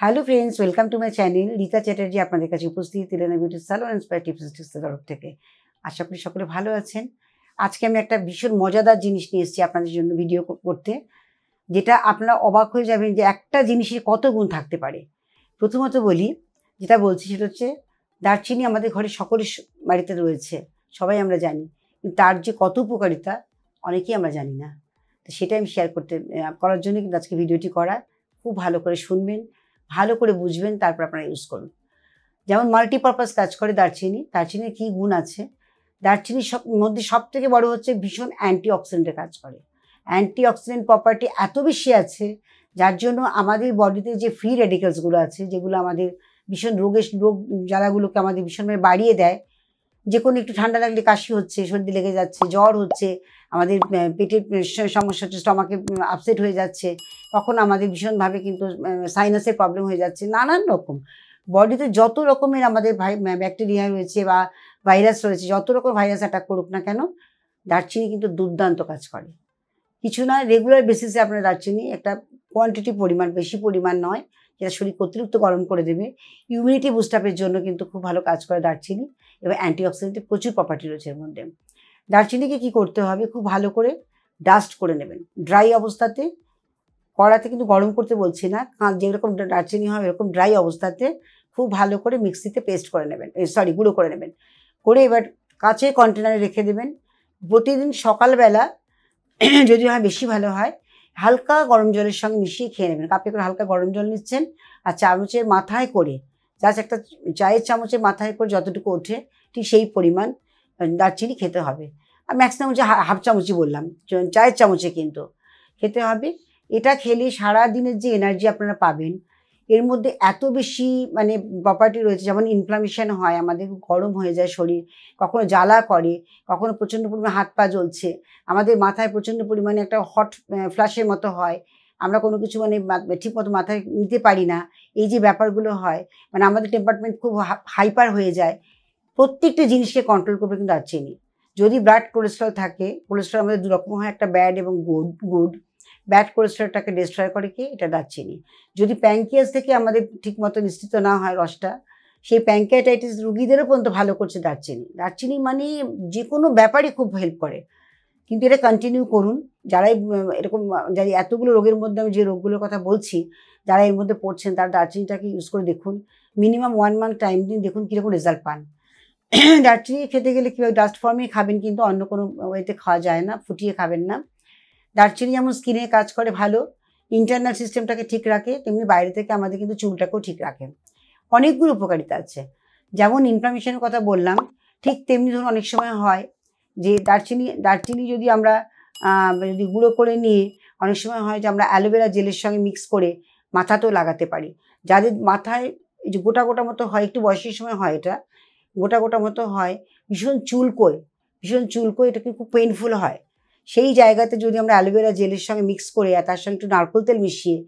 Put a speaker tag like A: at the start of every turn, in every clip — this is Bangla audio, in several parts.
A: Hello friends, welcome to my channel. Rita Chatterjee আপনাদের কাছে উপস্থিত তিলেনা বিউটি সালোন ইন্সপায়ার টিপস টিপসের তরফ থেকে। আশা করি সকলে ভালো আছেন। আজকে আমি একটা ভীষণ মজাদার জিনিস নিয়ে এসেছি আপনাদের জন্য ভিডিও করতে, যেটা আপনারা অবাক হয়ে যাবেন যে একটা জিনিসের কত গুণ থাকতে পারে। প্রথমত বলি, যেটা বলছি সেটা হচ্ছে দারচিনি আমাদের ঘরে সকলের বাড়িতে রয়েছে, সবাই আমরা জানি, কিন্তু তার যে কত উপকারিতা অনেকেই আমরা জানি না। তো সেটাই আমি শেয়ার করার জন্য কিন্তু আজকে ভিডিওটি করা। খুব ভালো করে শুনবেন, ভালো করে বুঝবেন, তারপর আপনারা ইউজ করুন। যেমন মাল্টিপারপাস কাজ করে দারচিনি। দারচিনির কী গুণ আছে? দারচিনির মধ্যে সব থেকে বড় হচ্ছে ভীষণ অ্যান্টিঅক্সিডেন্টের কাজ করে। অ্যান্টিঅক্সিডেন্ট প্রপার্টি এত বেশি আছে, যার জন্য আমাদের বডিতে যে ফ্রি রেডিক্যালসগুলো আছে, যেগুলো আমাদের ভীষণ রোগ জ্বালাগুলোকে আমাদের ভীষণভাবে বাড়িয়ে দেয়। যে কোনো একটু ঠান্ডা লাগলে কাশি হচ্ছে, সর্দি লেগে যাচ্ছে, জ্বর হচ্ছে, আমাদের পেটের সমস্যা হচ্ছে, স্টমাকে আপসেট হয়ে যাচ্ছে, কখন আমাদের ভীষণভাবে কিন্তু সাইনাসের প্রবলেম হয়ে যাচ্ছে, নানান রকম বডিতে যত রকমের আমাদের ব্যাকটেরিয়া রয়েছে বা ভাইরাস রয়েছে, যত রকম ভাইরাস অ্যাটাক করুক না কেন, দারচিনি কিন্তু দুর্দান্ত কাজ করে। কিছু না, রেগুলার বেসিসে আপনার দারচিনি একটা কোয়ান্টিটি পরিমাণ, বেশি পরিমাণ নয়, যেটা শরীরকে অতিরিক্ত গরম করে দেবে। ইমিউনিটি বুস্ট আপের জন্য কিন্তু খুব ভালো কাজ করে দারচিনি, এবং অ্যান্টিঅক্সিডেন্টের প্রচুর প্রপার্টি রয়েছে এর মধ্যে। দারচিনিকে কী করতে হবে? খুব ভালো করে ডাস্ট করে নেবেন ড্রাই অবস্থাতে। কড়াতে কিন্তু গরম করতে বলছি না, যেরকম দারচিনি হয় এরকম ড্রাই অবস্থাতে খুব ভালো করে মিক্সিতে পেস্ট করে নেবেন, গুঁড়ো করে নেবেন। করে এবার কাচের কন্টেনারে রেখে দেবেন। প্রতিদিন সকালবেলা যদি হয় বেশি ভালো হয়, হালকা গরম জলের সঙ্গে মিশিয়ে খেয়ে নেবেন। কাপে করে হালকা গরম জল নিচ্ছেন, আর চামচের মাথায় করে, জাস্ট একটা চায়ের চামচের মাথায় করে যতটুকু ওঠে ঠিক সেই পরিমাণ দারচিনি খেতে হবে। আর ম্যাক্সিমাম যে হাফ চামচই বললাম, চায়ের চামচে কিন্তু খেতে হবে। এটা খেলে সারা দিনের যে এনার্জি আপনারা পাবেন, এর মধ্যে এত বেশি প্রপার্টি রয়েছে। যেমন ইনফ্লামেশন হয়, আমাদের গরম হয়ে যায় শরীর, কখনো জ্বালা করে, কখনো প্রচণ্ড পরিমাণে হাত পা জ্বলছে, আমাদের মাথায় প্রচণ্ড পরিমাণে একটা হট ফ্ল্যাশের মতো হয়, আমরা কোনো কিছু ঠিক মতো মাথায় নিতে পারি না। এই যে ব্যাপারগুলো হয়, আমাদের টেম্পারমেন্ট খুব হাইপার হয়ে যায়। প্রত্যেকটা জিনিসকে কন্ট্রোল করবে কিন্তু দারচিনি। যদি ব্লাড কোলেস্ট্রল থাকে, কোলেস্ট্রল আমাদের দু রকম হয়, একটা ব্যাড এবং গুড। ব্যাড কোলেস্ট্রলটাকে ডিস্ট্রয় করে কি? এটা দারচিনি। যদি প্যাঙ্কিয়াস থেকে আমাদের ঠিক মতো নিশ্চিত না হয় রসটা, সেই প্যাঙ্কিয়াটাইটিস রুগীদেরও পর্যন্ত ভালো করছে দারচিনি। দারচিনি যে কোনো ব্যাপারই খুব হেল্প করে। কিন্তু এটা কন্টিনিউ করুন। যারাই এরকম যারা এতগুলো রোগের মধ্যে আমি যে রোগগুলোর কথা বলছি, যারা এর মধ্যে পড়ছেন, তারা দারচিনিটাকে ইউজ করে দেখুন। মিনিমাম 1 মান্থ টাইম দিন, দেখুন কীরকম রেজাল্ট পান। দারচিনি খেতে গেলে কীভাবে ডাস্ট ফর্মেই খাবেন, কিন্তু অন্য কোনো ওয়েতে খাওয়া যায় না, ফুটিয়ে খাবেন না। দারচিনি যেমন স্কিনের কাজ করে ভালো, ইন্টারনাল সিস্টেমটাকে ঠিক রাখে, তেমনি বাইরে থেকে আমাদের কিন্তু চুলটাকেও ঠিক রাখে। অনেকগুলো উপকারিতা আছে। যেমন ইনফ্লামেশনের কথা বললাম, ঠিক তেমনি ধরুন অনেক সময় হয় যে দারচিনি যদি আমরা যদি গুঁড়ো করে নিয়ে, অনেক সময় হয় যে আমরা অ্যালোভেরা জেলের সঙ্গে মিক্স করে মাথাতেও লাগাতে পারি। যাদের মাথায় এই যে গোটা গোটা মতো হয়, একটু বয়সের সময় হয়, এটা গোটা গোটা মতো হয়, ভীষণ চুলকোয়, এটা কিন্তু খুব পেইনফুল হয়। সেই জায়গাতে যদি আমরা অ্যালোভেরা জেলের সঙ্গে মিক্স করে আর তার সঙ্গে একটু নারকেল তেল মিশিয়ে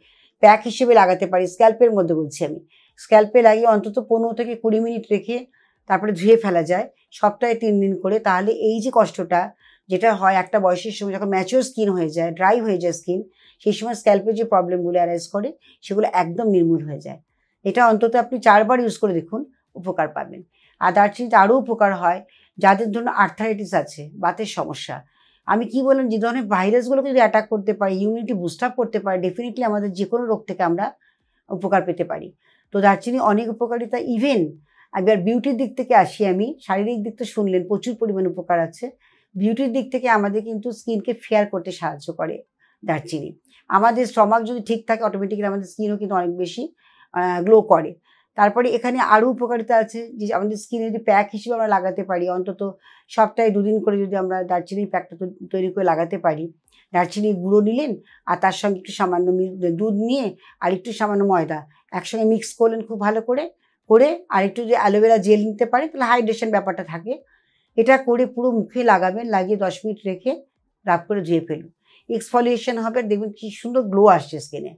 A: প্যাক হিসেবে লাগাতে পারি, স্ক্যাল্পের মধ্যে বলছি আমি, স্ক্যাল্পে লাগিয়ে অন্তত 15 থেকে 20 মিনিট রেখে তারপরে ধুয়ে ফেলা যায় সপ্তাহে 3 দিন করে, তাহলে এই যে কষ্টটা যেটা হয় একটা বয়সের সময়, যখন ম্যাচিওর স্কিন হয়ে যায়, ড্রাই হয়ে যায় স্কিন, সেই সময় স্ক্যাল্পের যে প্রবলেমগুলো অ্যারাইজ করে, সেগুলো একদম নির্মূল হয়ে যায়। এটা অন্তত আপনি 4 বার ইউজ করে দেখুন, উপকার পাবেন। আর দারচিনিতে আরও উপকার হয় যাদের ধরুন আর্থারাইটিস আছে, বাতের সমস্যা। আমি কি বললাম, যে ধরনের ভাইরাসগুলোকে যদি অ্যাটাক করতে পারি, ইমিউনিটি বুস্ট আপ করতে পারি, ডেফিনেটলি আমাদের যে কোনো রোগ থেকে আমরা উপকার পেতে পারি। তো দারচিনি অনেক উপকারিতা। ইভেন এবার বিউটির দিক থেকে আসি আমি। শারীরিক দিক তো শুনলেন, প্রচুর পরিমাণে উপকার আছে। বিউটির দিক থেকে আমাদের কিন্তু স্কিনকে ফেয়ার করতে সাহায্য করে দারচিনি। আমাদের স্টমাক যদি ঠিক থাকে, অটোমেটিক্যালি আমাদের স্কিনও কিন্তু অনেক বেশি গ্লো করে। তারপরে এখানে আরও উপকারিতা আছে, যে আমাদের স্কিনে যদি প্যাক হিসেবে আমরা লাগাতে পারি, অন্তত সপ্তাহে 2 দিন করে যদি আমরা দারচিনির প্যাকটা তৈরি করে লাগাতে পারি। দারচিনির গুঁড়ো নিলেন, আর তার সঙ্গে একটু সামান্য দুধ নিয়ে আর একটু সামান্য ময়দা একসঙ্গে মিক্স করলেন খুব ভালো করে, আর একটু যদি অ্যালোভেরা জেল নিতে পারি, তাহলে হাইড্রেশন ব্যাপারটা থাকে। এটা করে পুরো মুখে লাগাবেন, লাগিয়ে 10 মিনিট রেখে রাব করে ধুয়ে ফেলুন। এক্সফলিয়েশন হবে, দেখবেন কি সুন্দর গ্লো আসছে স্কিনে।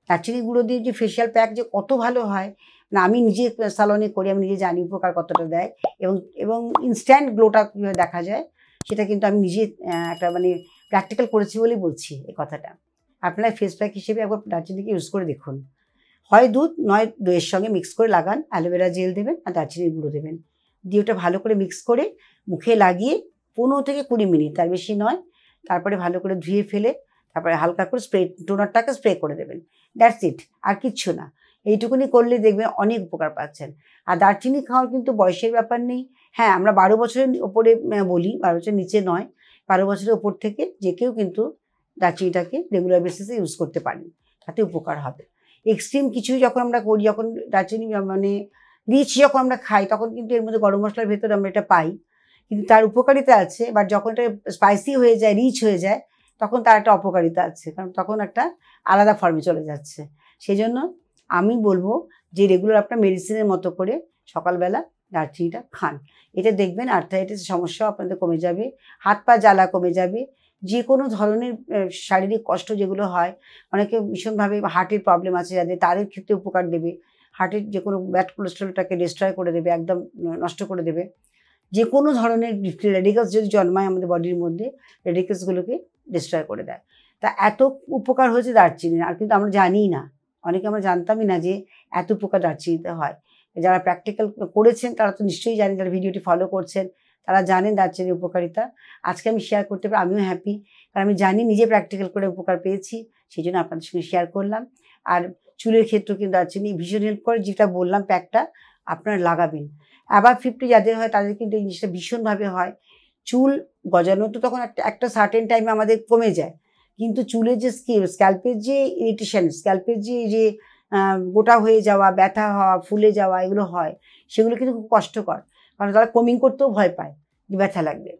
A: দারচিনি গুঁড়ো দিয়ে যে ফেশিয়াল প্যাক যে কত ভালো হয়, আমি নিজে স্যালনে করি, আমি নিজে জানি উপকার কতটা দেয়, এবং ইনস্ট্যান্ট গ্লোটা কীভাবে দেখা যায়, সেটা কিন্তু আমি নিজে একটা প্র্যাকটিক্যাল করেছি বলেই বলছি এই কথাটা। আপনারা ফেস প্যাক হিসেবে একবার দারচিনিকে ইউজ করে দেখুন। হয় দুধ নয় দইয়ের সঙ্গে মিক্স করে লাগান, অ্যালোভেরা জেল দেবেন আর দারচিনির গুঁড়ো দেবেন, দিয়ে ওটা ভালো করে মিক্স করে মুখে লাগিয়ে 15 থেকে 20 মিনিট, তার বেশি নয়, তারপরে ভালো করে ধুয়ে ফেলে তারপরে হালকা করে টোনারটাকে স্প্রে করে দেবেন। দ্যাটস ইট, আর কিচ্ছু না। এইটুকুনি করলে দেখবেন অনেক উপকার পাচ্ছেন। আর দারচিনি খাওয়ার কিন্তু বয়সের ব্যাপার নেই। হ্যাঁ, আমরা 12 বছরের ওপরে বলি, 12 বছরের নিচে নয়, 12 বছরের ওপর থেকে যে কেউ কিন্তু দারচিনিটাকে রেগুলার বেসিসে ইউজ করতে পারেন, তাতে উপকার হবে। এক্সট্রিম কিছু যখন আমরা করি, যখন দারচিনি মানে রিচ যখন আমরা খাই, তখন কিন্তু এর মধ্যে গরম মশলার ভেতরে আমরা এটা পাই, কিন্তু তার উপকারিতা আছে। বাট যখন এটা স্পাইসি হয়ে যায়, রিচ হয়ে যায়, তখন তার একটা অপকারিতা আছে, কারণ তখন একটা আলাদা ফর্মে চলে যাচ্ছে। সেই জন্য আমি বলবো যে রেগুলার আপনার মেডিসিনের মতো করে সকালবেলা দারচিনিটা খান। এটা দেখবেন আর্থ্রাইটিসের সমস্যাও আপনাদের কমে যাবে, হাত পা জ্বালা কমে যাবে, যে কোনো ধরনের শারীরিক কষ্ট যেগুলো হয়, অনেকে ভীষণভাবে হার্টের প্রবলেম আছে যাদের, তাদের ক্ষেত্রে উপকার দেবে। হার্টের যে কোনো ব্যাড কোলেস্ট্রলটাকে ডিস্ট্রয় করে দেবে, একদম নষ্ট করে দেবে। যে কোনো ধরনের রেডিকালস যদি জন্মায় আমাদের বডির মধ্যে, রেডিকালসগুলোকে ডিস্ট্রয় করে দেয়। তা এত উপকার হয়েছে দারচিনির, আর কিন্তু আমরা জানিই না, অনেকে আমরা জানতামই না যে এত উপকার দারচিনিতে হয়। যারা প্র্যাকটিক্যাল করেছেন তারা তো নিশ্চয়ই জানেন, যারা ভিডিওটি ফলো করছেন তারা জানেন দারচিনির উপকারিতা। আজকে আমি শেয়ার করতে পারি, আমিও হ্যাপি, কারণ আমি জানি নিজে প্র্যাকটিক্যাল করে উপকার পেয়েছি, সেই জন্য আপনাদের সঙ্গে শেয়ার করলাম। আর চুলের ক্ষেত্রেও কিন্তু দারচিনি ভীষণ হেল্প করে, যেটা বললাম প্যাকটা আপনারা লাগাবেন। আবার 50 যাদের হয় তাদের কিন্তু এই জিনিসটা ভীষণভাবে হয়। চুল গজানো তো তখন একটা সার্টেন টাইমে আমাদের কমে যায়, কিন্তু চুলের যে স্ক্যাল্পের যে ইরিটেশন, স্ক্যাল্পের যে গোটা হয়ে যাওয়া, ব্যথা হওয়া, ফুলে যাওয়া, এগুলো হয়, সেগুলো কিন্তু খুব কষ্টকর, কারণ তারা কমিং করতেও ভয় পায় যে ব্যথা লাগবে।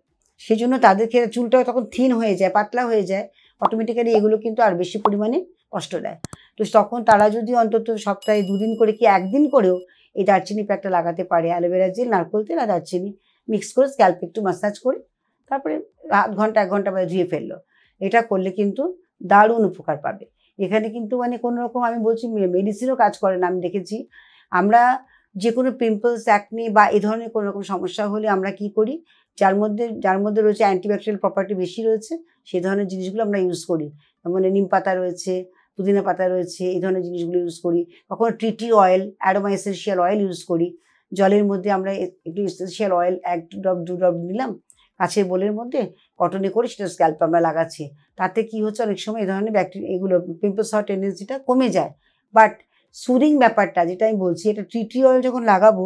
A: সেই জন্য তাদের ক্ষেত্রে চুলটাও তখন থিন হয়ে যায়, পাতলা হয়ে যায়, অটোমেটিক্যালি এগুলো কিন্তু আর বেশি পরিমাণে কষ্ট দেয়। তো তখন তারা যদি অন্তত সপ্তাহে 2 দিন করে কি 1 দিন করেও এই দারচিনি প্যাকটা লাগাতে পারে, অ্যালোভেরা জেল, নারকেল তেল আর দারচিনি মিক্স করে স্ক্যাল্পে একটু মাসাজ করে তারপরে আধ ঘন্টা 1 ঘন্টা পরে ধুয়ে ফেললো, এটা করলে কিন্তু দারুণ উপকার পাবে। এখানে কিন্তু মানে কোনো রকম আমি বলছি মেডিসিনও কাজ করে না। আমি দেখেছি আমরা যে কোনো পিম্পলস, অ্যাকনি বা এই ধরনের কোনো রকম সমস্যা হলে আমরা কি করি, যার মধ্যে রয়েছে অ্যান্টিব্যাকটেরিয়াল প্রপার্টি বেশি রয়েছে, সেই ধরনের জিনিসগুলো আমরা ইউজ করি। মানে নিম পাতা রয়েছে, পুদিনা পাতা রয়েছে, এই ধরনের জিনিসগুলো ইউজ করি। কখনো ট্রিটি oil, aroma essential oil use করি। জলের মধ্যে আমরা একটু এসেনশিয়াল অয়েল 1 ড্রপ 2 ড্রপ নিলাম কাছের বোলের মধ্যে, কটনে করে সেটা স্ক্যাল্পে আমরা লাগাচ্ছি। তাতে কি হচ্ছে, অনেক সময় এই ধরনের ব্যাকটেরিয়া এগুলো পিম্পলস হওয়ার টেন্ডেন্সিটা কমে যায়। বাট সুদিং ব্যাপারটা যেটা আমি বলছি, এটা ট্রিটি অয়েল যখন লাগাবো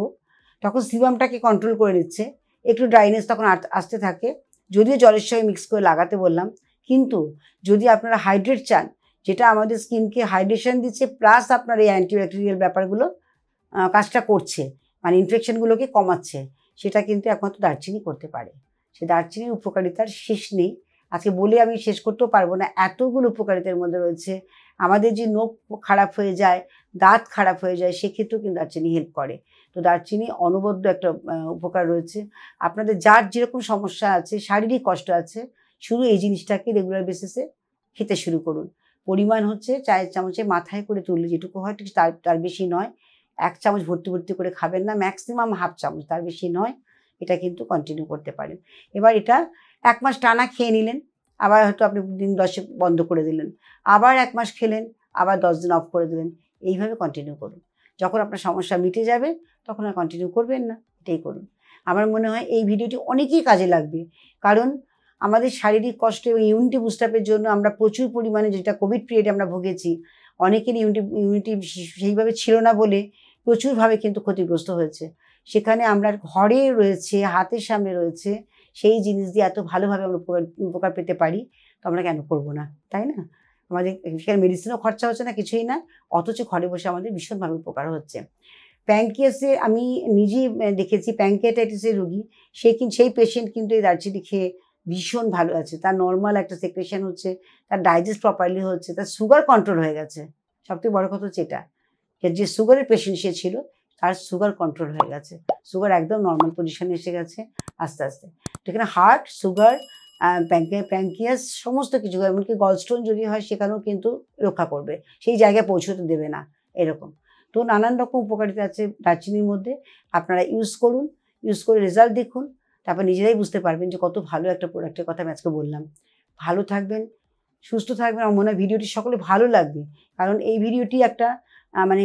A: তখন সিবামটাকে কন্ট্রোল করে নিচ্ছে, একটু ড্রাইনেস তখন আসতে থাকে। যদিও জলের সঙ্গে মিক্স করে লাগাতে বললাম, কিন্তু যদি আপনারা হাইড্রেট চান, যেটা আমাদের স্কিনকে হাইড্রেশন দিচ্ছে প্লাস আপনার এই অ্যান্টিব্যাকটেরিয়াল ব্যাপারগুলো কাজটা করছে, মানে ইনফেকশনগুলোকে কমাচ্ছে, সেটা কিন্তু একমাত্র দারচিনি করতে পারে। সে দারচিনির উপকারিতার শেষ নেই, আজকে বলে আমি শেষ করতেও পারবো না, এতগুলো উপকারিতার মধ্যে রয়েছে। আমাদের যে নখ খারাপ হয়ে যায়, দাঁত খারাপ হয়ে যায়, সেক্ষেত্রেও কিন্তু দারচিনি হেল্প করে। তো দারচিনি অনবদ্য একটা উপকার রয়েছে। আপনাদের যার যেরকম সমস্যা আছে, শারীরিক কষ্ট আছে, শুধু এই জিনিসটাকে রেগুলার বেসিসে খেতে শুরু করুন। পরিমাণ হচ্ছে চায়ের চামচে মাথায় করে তুললে যেটুকু হয়, ঠিক তার বেশি নয়। 1 চামচ ভর্তি ভর্তি করে খাবেন না, ম্যাক্সিমাম হাফ চামচ, তার বেশি নয়। এটা কিন্তু কন্টিনিউ করতে পারেন। এবার এটা 1 মাস টানা খেয়ে নিলেন, আবার হয়তো আপনি দিন 10 বন্ধ করে দিলেন, আবার 1 মাস খেলেন, আবার 10 দিন অফ করে দিলেন, এইভাবে কন্টিনিউ করুন। যখন আপনার সমস্যা মিটে যাবে তখন আর কন্টিনিউ করবেন না, এটাই করুন। আমার মনে হয় এই ভিডিওটি অনেকেই কাজে লাগবে, কারণ আমাদের শারীরিক কষ্ট এবং ইমিউনিটি বুস্ট আপের জন্য আমরা প্রচুর পরিমাণে, যেটা কোভিড পিরিয়ডে আমরা ভুগেছি, অনেকেরই ইমিউনিটি সেইভাবে ছিল না বলে প্রচুরভাবে কিন্তু ক্ষতিগ্রস্ত হয়েছে। সেখানে আমরা ঘরে রয়েছে, হাতের সামনে রয়েছে, সেই জিনিস দিয়ে এত ভালোভাবে আমরা উপকার পেতে পারি, তো আমরা কেন করবো না, তাই না? আমাদের সেখানে মেডিসিনও খরচা হচ্ছে না, কিছুই না, অথচ ঘরে বসে আমাদের ভীষণভাবে উপকার হচ্ছে। প্যানক্রিয়াসে আমি নিজেই দেখেছি, প্যানক্রিয়াটাইটিসের রোগী, সেই পেশেন্ট কিন্তু এই দারচিনি খেয়ে ভীষণ ভালো আছে। তার নর্মাল একটা সেক্রেশন হচ্ছে, তার ডাইজেস্ট প্রপারলি হচ্ছে, তার সুগার কন্ট্রোল হয়ে গেছে। সবথেকে বড় কথা হচ্ছে এটা, যে সুগারের পেশেন্ট সে ছিল, তার সুগার কন্ট্রোল হয়ে গেছে, সুগার একদম নর্মাল পজিশনে এসে গেছে আস্তে আস্তে। তো এখানে হার্ট, সুগার, প্যানক্রিয়াস সমস্ত কিছু, এমনকি গলস্টোন যদি হয় সেখানেও কিন্তু রক্ষা করবে, সেই জায়গায় পৌঁছতে দেবে না, এরকম। তো নানান রকম উপকারিতা আছে দারচিনির মধ্যে। আপনারা ইউজ করুন, ইউজ করে রেজাল্ট দেখুন, তারপর নিজেরাই বুঝতে পারবেন যে কত ভালো একটা প্রোডাক্টের কথা আমি আজকে বললাম। ভালো থাকবেন, সুস্থ থাকবেন। আমার মনে হয় ভিডিওটি সকলে ভালো লাগবে, কারণ এই ভিডিওটি একটা মানে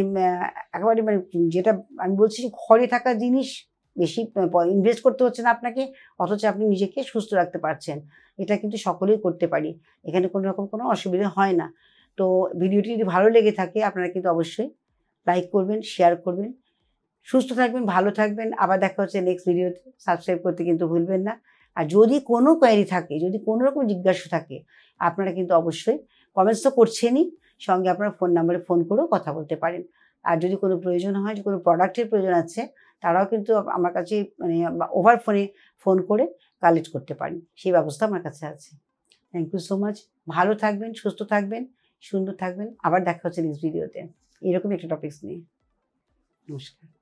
A: একেবারে মানে যেটা আমি বলছি যে ঘরে থাকা জিনিস, বেশি ইনভেস্ট করতে হচ্ছে না আপনাকে, অথচ আপনি নিজেকে সুস্থ রাখতে পারছেন। এটা কিন্তু সকলেই করতে পারি, এখানে কোনো রকম কোনো অসুবিধা হয় না। তো ভিডিওটি যদি ভালো লেগে থাকে আপনারা কিন্তু অবশ্যই লাইক করবেন, শেয়ার করবেন। সুস্থ থাকবেন, ভালো থাকবেন। আবার দেখা হচ্ছে নেক্সট ভিডিওতে। সাবস্ক্রাইব করতে কিন্তু ভুলবেন না। আর যদি কোনো কোয়েরি থাকে, যদি কোনো রকম জিজ্ঞাসা থাকে, আপনারা কিন্তু অবশ্যই কমেন্টস তো করছেনই, সঙ্গে আপনারা ফোন নাম্বারে ফোন করেও কথা বলতে পারেন। আর যদি কোনো প্রয়োজন হয়, যে কোনো প্রোডাক্টের প্রয়োজন আছে, তারাও কিন্তু আমার কাছে মানে ওভার ফোনে ফোন করে কালেক্ট করতে পারেন। সেই ব্যবস্থা আমার কাছে আছে। Thank you so much. ভালো থাকবেন, সুস্থ থাকবেন, সুন্দর থাকবেন। আবার দেখা হচ্ছে নেক্সট ভিডিওতে এরকমই একটা টপিকস নিয়ে। নমস্কার।